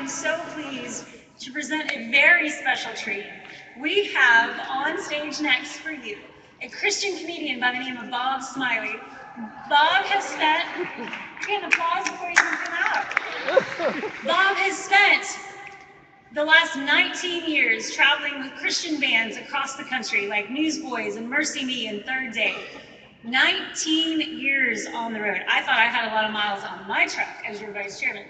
am so pleased to present a very special treat. We have on stage next for you a Christian comedian by the name of Bob Smiley. Bob has spent, get an applause before you even come out. Bob has spent the last 19 years traveling with Christian bands across the country like Newsboys and Mercy Me and Third Day. 19 years on the road. I thought I had a lot of miles on my truck as your vice chairman.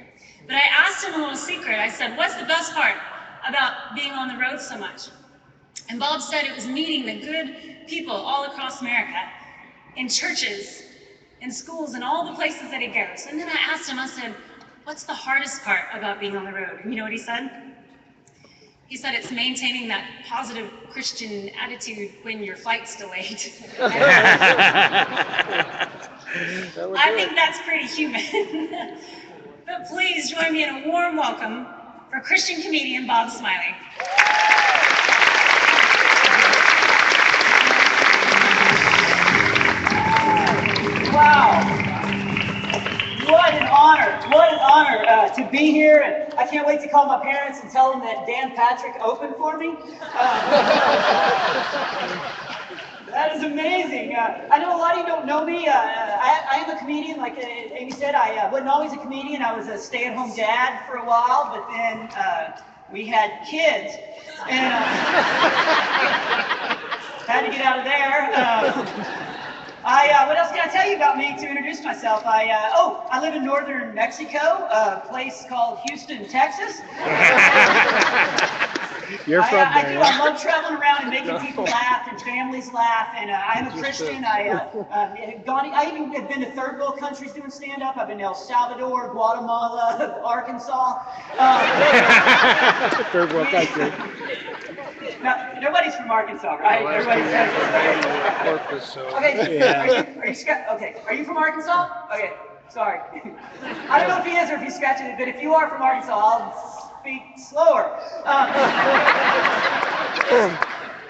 But I asked him a little secret. I said, what's the best part about being on the road so much? And Bob said it was meeting the good people all across America, in churches, in schools, and all the places that he goes. And then I asked him, I said, what's the hardest part about being on the road? And you know what he said? He said it's maintaining that positive Christian attitude when your flight's delayed. I think that's pretty human. But please join me in a warm welcome for Christian comedian Bob Smiley. Wow. What an honor to be here. And I can't wait to call my parents and tell them that Dan Patrick opened for me. That is amazing. I know a lot of you don't know me. I am a comedian. Like Amy said, I wasn't always a comedian. I was a stay-at-home dad for a while, but then we had kids. And had to get out of there. What else can I tell you about me to introduce myself? I live in northern Mexico, a place called Houston, Texas. You're from there. I love traveling around and making people laugh and families laugh. And I'm a Christian. I even have been to third world countries doing stand-up. I've been to El Salvador, Guatemala, Arkansas. Third world country. Now, nobody's from Arkansas, right? Everybody's Okay, okay, are you from Arkansas? Okay, sorry. I don't know if he is or if he's scratching it, but if you are from Arkansas, I'll speak slower.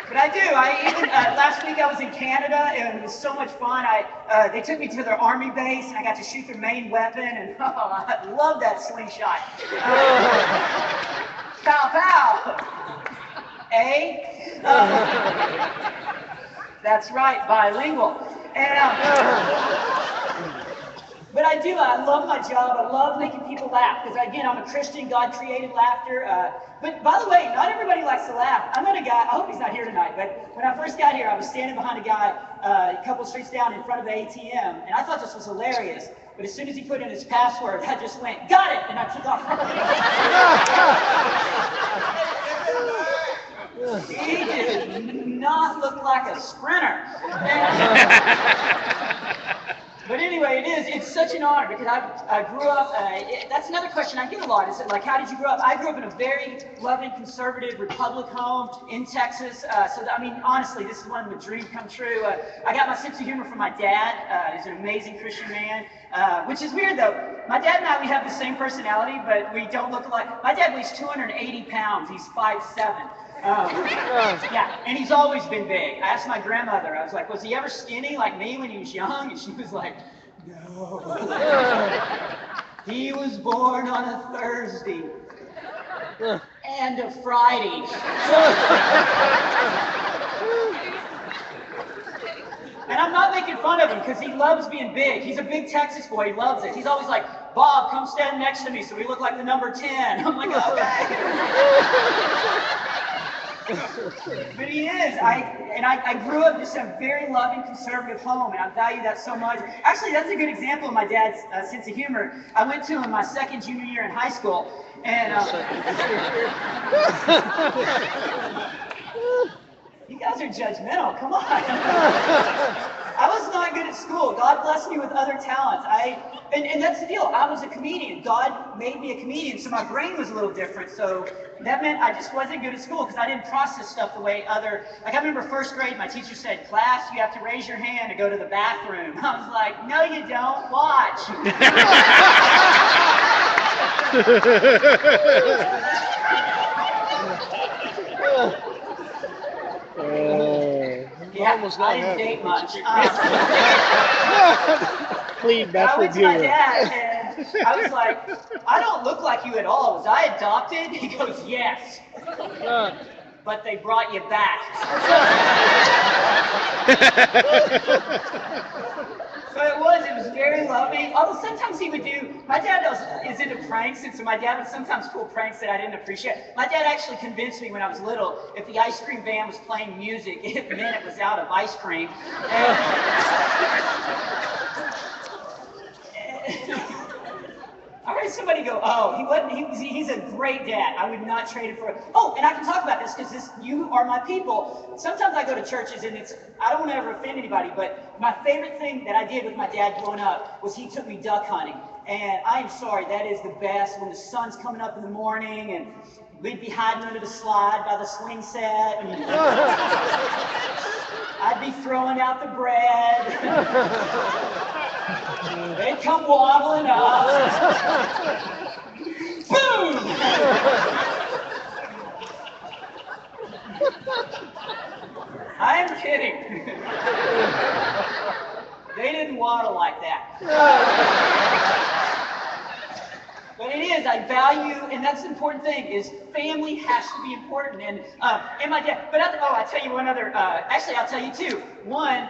But I do. Last week I was in Canada, and it was so much fun. They took me to their army base, and I got to shoot their main weapon, and I love that slingshot. Pow, pow. That's right, bilingual. And, but I love my job. I love making people laugh because, again, I'm a Christian. God created laughter. But by the way, not everybody likes to laugh. I met a guy, I hope he's not here tonight, but when I first got here, I was standing behind a guy a couple streets down in front of the ATM, and I thought this was hilarious. But as soon as he put in his password, I just went, got it, and I took off. He did not look like a sprinter. But anyway, it's such an honor because I grew up, that's another question I get a lot. Is it like, how did you grow up? I grew up in a very loving, conservative Republic home in Texas. Honestly, this is one of the dreams come true. I got my sense of humor from my dad. He's an amazing Christian man, which is weird though. My dad and I, we have the same personality, but we don't look alike. My dad weighs 280 pounds. He's 5'7". Yeah, and he's always been big. I asked my grandmother, I was like, was he ever skinny like me when he was young? And she was like, no. He was born on a Thursday and a Friday. And I'm not making fun of him because he loves being big. He's a big Texas boy. He loves it. He's always like, Bob, come stand next to me so we look like the number 10. I'm like, okay. But he is. I grew up in just a very loving, conservative home, and I value that so much. Actually, that's a good example of my dad's sense of humor. I went to him my second junior year in high school, and you guys are judgmental. Come on. I was not good at school. God blessed me with other talents. And that's the deal. I was a comedian. God made me a comedian, so my brain was a little different. So that meant I just wasn't good at school because I didn't process stuff the way like I remember first grade, my teacher said, class, you have to raise your hand to go to the bathroom. I was like, no, you don't. Watch. Yeah, I didn't date much. Clean, that's I went to my dad, and I was like, I don't look like you at all. Was I adopted? He goes, yes. But they brought you back. So it was very loving. Although sometimes he would my dad is into pranks, and so my dad would sometimes pull pranks that I didn't appreciate. My dad actually convinced me when I was little, if the ice cream van was playing music, it meant it was out of ice cream. I heard somebody go, oh, he's a great dad. I would not trade it for Oh, and I can talk about this because you are my people. Sometimes I go to churches and I don't want to ever offend anybody, but my favorite thing that I did with my dad growing up was he took me duck hunting. And I am sorry, that is the best when the sun's coming up in the morning and we'd be hiding under the slide by the swing set. And I'd be throwing out the bread. They'd come waddling up. Boom! I am kidding. They didn't waddle like that. But it is, I value, and that's the important thing, is family has to be important. And my dad, but I'll tell you one other, actually I'll tell you two. One,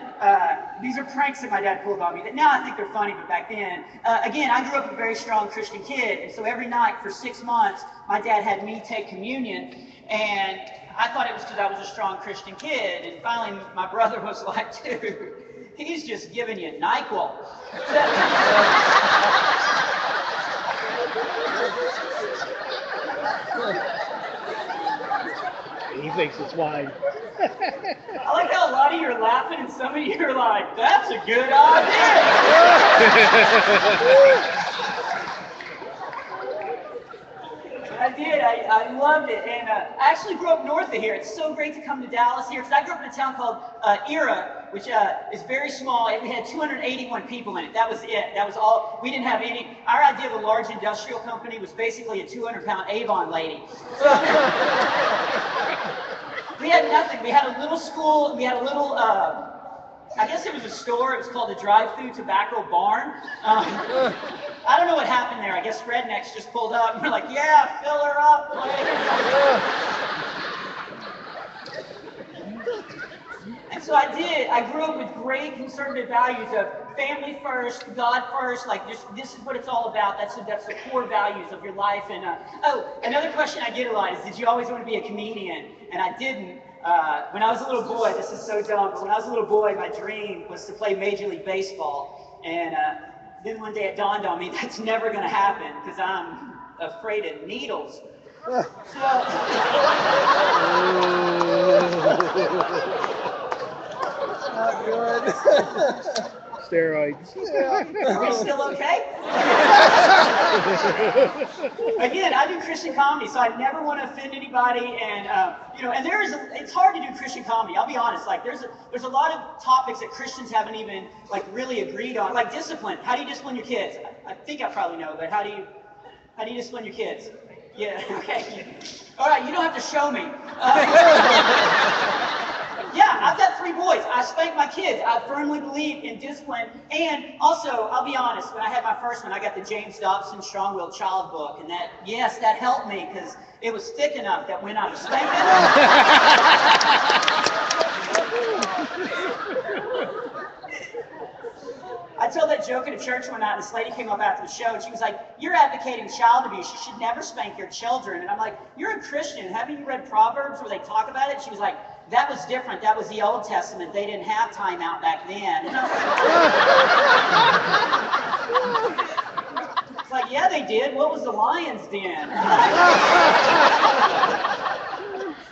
these are pranks that my dad pulled on me that now I think they're funny, but back then, again, I grew up a very strong Christian kid, and so every night for 6 months, my dad had me take communion, and I thought it was because I was a strong Christian kid, and finally my brother was like, dude, he's just giving you NyQuil. He thinks it's wine. I like how a lot of you are laughing and some of you are like, that's a good idea. I did. I loved it. And I actually grew up north of here. It's so great to come to Dallas here because I grew up in a town called Era, which is very small. We had 281 people in it. That was it. That was all. We didn't have any. Our idea of a large industrial company was basically a 200-pound Avon lady. So, we had nothing. We had a little school. We had a little, I guess it was a store. It was called the Drive-Thru Tobacco Barn. I don't know what happened there. I guess rednecks just pulled up and were like, yeah, fill her up. And so I did. I grew up with great conservative values of family first, God first, like this is what it's all about. That's the core values of your life. And another question I get a lot is, did you always want to be a comedian? And I didn't. When I was a little boy, this is so dumb, but when I was a little boy, my dream was to play Major League Baseball. And then one day it dawned on me that's never going to happen because I'm afraid of needles. So, Not good. Steroids. Are we still okay? Again, I do Christian comedy, so I never want to offend anybody, and and it's hard to do Christian comedy. I'll be honest. Like, there's a lot of topics that Christians haven't even really agreed on, like discipline. How do you discipline your kids? I think I probably know, but how do you discipline your kids? Yeah. Okay. All right. You don't have to show me. Yeah, I've got 3 boys. I spank my kids. I firmly believe in discipline. And also, I'll be honest, when I had my first one, I got the James Dobson Strong-Willed Child book. And that helped me because it was thick enough that when I was spanking I told that joke at a church one night, and this lady came up after the show, and she was like, you're advocating child abuse. You should never spank your children. And I'm like, you're a Christian. Haven't you read Proverbs where they talk about it? She was like, that was different. That was the Old Testament. They didn't have time out back then. And I was like, it's like, yeah, they did. What was the lion's den?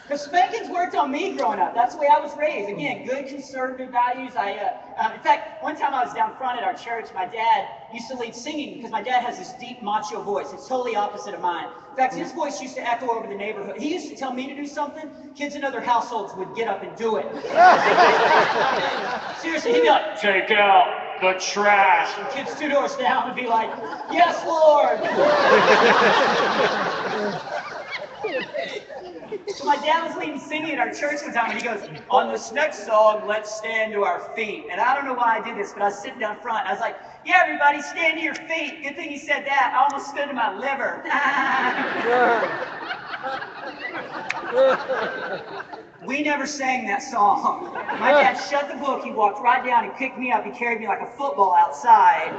Because spankings worked on me growing up. That's the way I was raised. Again, good conservative values. In fact, one time I was down front at our church, my dad used to lead singing because my dad has this deep macho voice. It's totally opposite of mine. In fact, his voice used to echo over the neighborhood. He used to tell me to do something. Kids in other households would get up and do it. Seriously, he'd be like, take out the trash. And kids 2 doors down would be like, yes, Lord. So my dad was leading singing at our church one time, and he goes, on this next song, let's stand to our feet. And I don't know why I did this, but I was sitting down front. I was like, yeah, everybody, stand to your feet. Good thing he said that. I almost stood to my liver. We never sang that song. My dad shut the book. He walked right down and picked me up. He carried me like a football outside.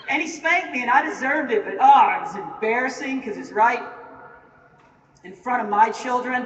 And he spanked me, and I deserved it. But, it was embarrassing because it's right in front of my children.